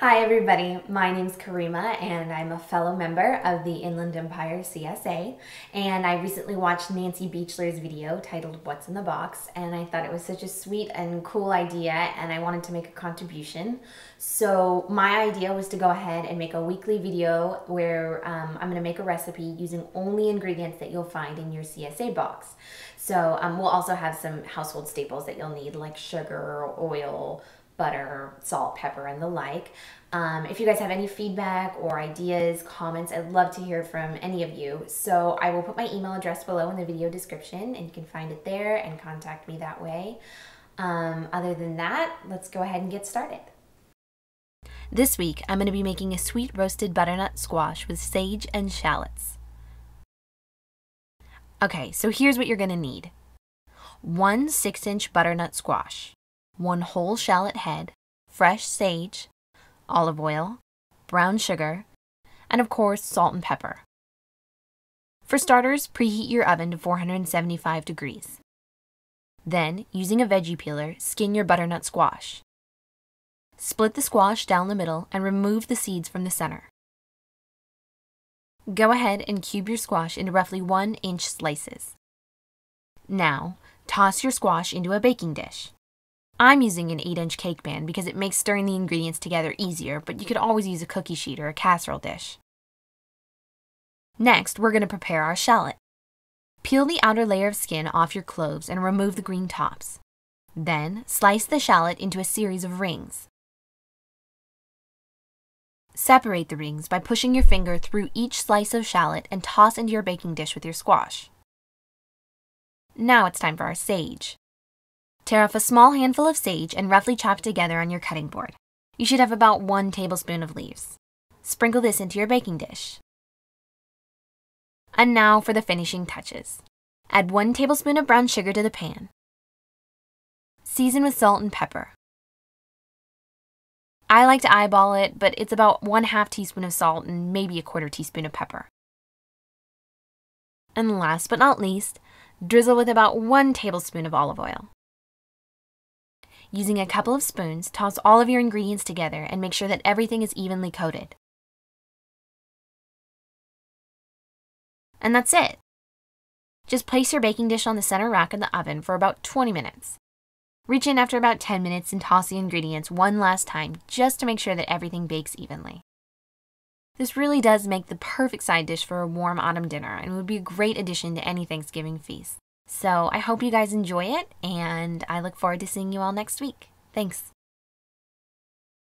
Hi everybody, my name's Karima and I'm a fellow member of the Inland Empire CSA, and I recently watched Nancy Beechler's video titled What's in the Box, and I thought it was such a sweet and cool idea and I wanted to make a contribution. So my idea was to go ahead and make a weekly video where I'm going to make a recipe using only ingredients that you'll find in your CSA box. So we'll also have some household staples that you'll need like sugar, oil, butter, salt, pepper, and the like. If you guys have any feedback or ideas, comments, I'd love to hear from any of you. So I will put my email address below in the video description and you can find it there and contact me that way. Other than that, let's go ahead and get started. This week, I'm going to be making a sweet roasted butternut squash with sage and shallots. Okay, so here's what you're going to need. 1 6-inch butternut squash, 1 whole shallot head, fresh sage, olive oil, brown sugar, and of course salt and pepper. For starters, preheat your oven to 475 degrees. Then, using a veggie peeler, skin your butternut squash. Split the squash down the middle and remove the seeds from the center. Go ahead and cube your squash into roughly 1-inch slices. Now, toss your squash into a baking dish. I'm using an 8-inch cake pan because it makes stirring the ingredients together easier, but you could always use a cookie sheet or a casserole dish. Next, we're going to prepare our shallot. Peel the outer layer of skin off your cloves and remove the green tops. Then, slice the shallot into a series of rings. Separate the rings by pushing your finger through each slice of shallot and toss into your baking dish with your squash. Now it's time for our sage. Tear off a small handful of sage and roughly chop it together on your cutting board. You should have about 1 tablespoon of leaves. Sprinkle this into your baking dish. And now for the finishing touches. Add 1 tablespoon of brown sugar to the pan. Season with salt and pepper. I like to eyeball it, but it's about 1/2 teaspoon of salt and maybe 1/4 teaspoon of pepper. And last but not least, drizzle with about 1 tablespoon of olive oil. Using a couple of spoons, toss all of your ingredients together and make sure that everything is evenly coated. And that's it. Just place your baking dish on the center rack in the oven for about 20 minutes. Reach in after about 10 minutes and toss the ingredients one last time just to make sure that everything bakes evenly. This really does make the perfect side dish for a warm autumn dinner and would be a great addition to any Thanksgiving feast. So I hope you guys enjoy it, and I look forward to seeing you all next week. Thanks.